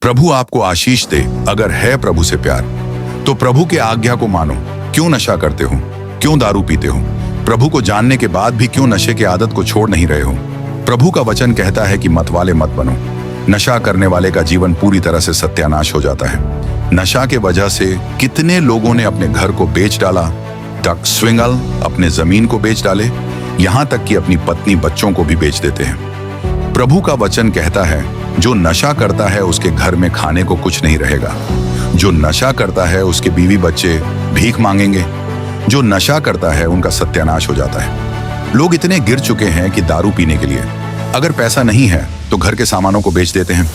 प्रभु आपको आशीष दे। अगर है प्रभु से प्यार तो प्रभु के आज्ञा को मानो। क्यों नशा करते हो? क्यों दारू पीते हो? प्रभु को जानने के बाद भी क्यों नशे की आदत को छोड़ नहीं रहे हो? प्रभु का वचन कहता है कि मतवाले मत बनो। नशा करने वाले का जीवन पूरी तरह से सत्यानाश हो जाता है। नशा के वजह से कितने लोगों ने अपने घर को बेच डाला, टक स्विंगल अपने जमीन को बेच डाले, यहां तक कि अपनी पत्नी बच्चों को भी बेच देते हैं। प्रभु का वचन कहता है जो नशा करता है उसके घर में खाने को कुछ नहीं रहेगा। जो नशा करता है उसके बीवी बच्चे भीख मांगेंगे। जो नशा करता है उनका सत्यानाश हो जाता है। लोग इतने गिर चुके हैं कि दारू पीने के लिए अगर पैसा नहीं है तो घर के सामानों को बेच देते हैं।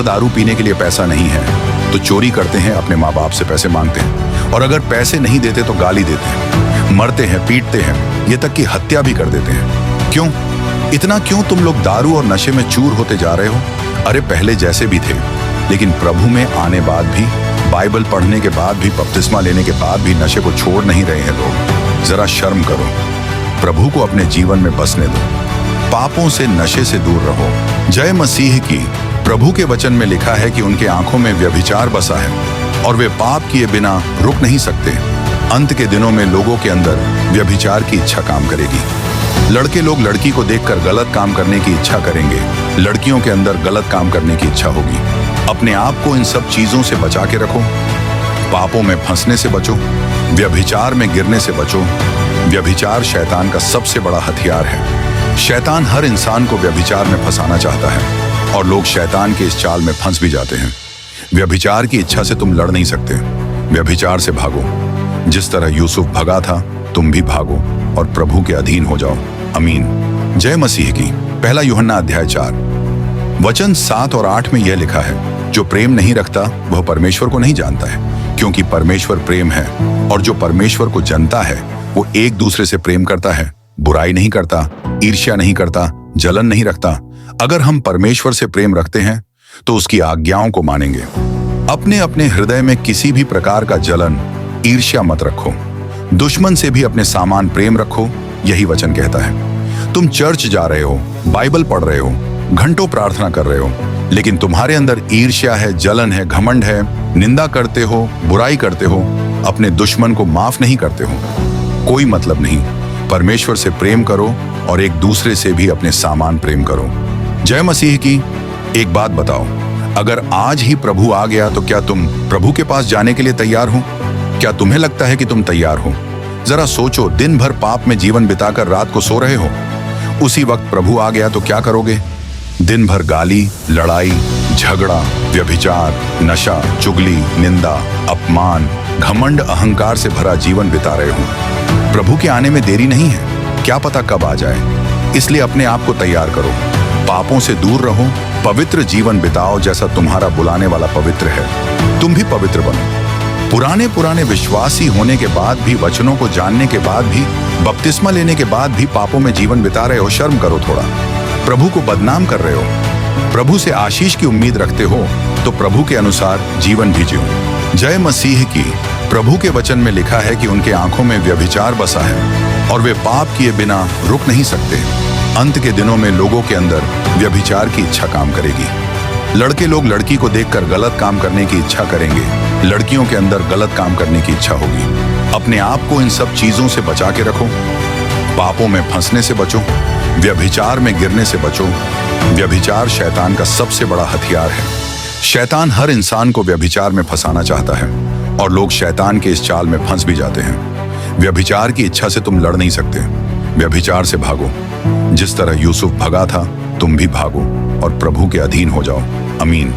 दारू पीने के लिए पैसा नहीं है तो चोरी करते हैं, अपने माँ बाप से पैसे मांगते हैं, और अगर पैसे नहीं देते तो गाली देते हैं, मरते हैं, पीटते हैं, ये तक कि हत्या भी कर देते हैं। क्यों? इतना क्यों तुम लोग दारू और नशे में चूर होते जा रहे हो? अरे पहले जैसे भी थे, लेकिन प्रभु में आने बाद भी, बाइबल पढ़ने के बाद भी, बपतिस्मा लेने के बाद भी नशे को छोड़ नहीं रहे हैं लोग। जरा शर्म करो, प्रभु को अपने जीवन में बसने दो, पापों से, नशे से दूर रहो। जय मसीह की। प्रभु के वचन में लिखा है कि उनके आंखों में व्यभिचार बसा है और वे पाप किए बिना रुक नहीं सकते। अंत के दिनों में लोगों के अंदर व्यभिचार की इच्छा काम करेगी। लड़के लोग लड़की को देखकर गलत काम करने की इच्छा करेंगे। लड़कियों के अंदर गलत काम करने की इच्छा होगी। अपने आप को इन सब चीजों से बचा के रखो। पापों में फंसने से बचो, व्यभिचार में गिरने से बचो। व्यभिचार शैतान का सबसे बड़ा हथियार है। शैतान हर इंसान को व्यभिचार में फंसाना चाहता है और लोग शैतान के इस चाल में फंस भी जाते हैं। व्यभिचार की इच्छा से तुम लड़ नहीं सकते। व्यभिचार से भागो। जिस तरह यूसुफ भगा था, तुम भी भागो और प्रभु के अधीन हो जाओ। अमीन। जय मसीह की। पहला यूहन्ना अध्याय 4 वचन 7 और 8 में यह लिखा है, जो प्रेम नहीं रखता वह परमेश्वर को नहीं जानता है, क्योंकि परमेश्वर प्रेम है। और जो परमेश्वर को जानता है वो एक दूसरे से प्रेम करता है, बुराई नहीं करता, ईर्ष्या नहीं करता, जलन नहीं रखता। अगर हम परमेश्वर से प्रेम रखते हैं तो उसकी आज्ञाओं को मानेंगे। अपने अपने हृदय में किसी भी प्रकार का जलन, ईर्ष्या मत रखो। दुश्मन से भी अपने सामान प्रेम रखो, यही वचन कहता है। तुम चर्च जा रहे हो, बाइबल पढ़ रहे हो, घंटों प्रार्थना कर रहे हो, लेकिन तुम्हारे अंदर ईर्ष्या है, जलन है, घमंड है, निंदा करते हो, बुराई करते हो, अपने दुश्मन को माफ नहीं करते हो, कोई मतलब नहीं। परमेश्वर से प्रेम करो और एक दूसरे से भी अपने सामान प्रेम करो। जय मसीह की। एक बात बताओ, अगर आज ही प्रभु आ गया तो क्या तुम प्रभु के पास जाने के लिए तैयार हो? क्या तुम्हें लगता है कि तुम तैयार हो? जरा सोचो, दिन भर पाप में जीवन बिताकर रात को सो रहे हो, उसी वक्त प्रभु आ गया तो क्या करोगे? दिन भर गाली, लड़ाई, झगड़ा, व्यभिचार, नशा, चुगली, निंदा, अपमान, घमंड, अहंकार से भरा जीवन बिता रहे हो। प्रभु के आने में देरी नहीं है, क्या पता कब आ जाए। इसलिए अपने आप को तैयार करो, पापों से दूर रहो, पवित्र जीवन बिताओ जैसा तुम्हारा बुलाने वाला पवित्र है। तुम भी पवित्र बनो। पुराने विश्वासी होने के बाद भी, वचनों को जानने के बाद भी, बपतिस्मा लेने के बाद भी पापों में जीवन बिता रहे हो। शर्म करो थोड़ा। प्रभु को बदनाम कर रहे हो। प्रभु से आशीष की उम्मीद रखते हो तो प्रभु के अनुसार जीवन भी जियो। जय मसीह की। प्रभु के वचन में लिखा है कि उनके आंखों में व्यभिचार बसा है और वे पाप किए बिना रुक नहीं सकते। अंत के दिनों में लोगों के अंदर व्यभिचार की इच्छा काम करेगी। लड़के लोग लड़की को देखकर गलत काम करने की इच्छा करेंगे। लड़कियों के अंदर गलत काम करने की इच्छा होगी। अपने आप को इन सब चीजों से बचा के रखो। पापों में फंसने से बचो, व्यभिचार में गिरने से बचो। व्यभिचार शैतान का सबसे बड़ा हथियार है। शैतान हर इंसान को व्यभिचार में फंसाना चाहता है और लोग शैतान के इस चाल में फंस भी जाते हैं। व्यभिचार की इच्छा से तुम लड़ नहीं सकते। व्यभिचार से भागो। जिस तरह यूसुफ भगा था, तुम भी भागो और प्रभु के अधीन हो जाओ। अमीन।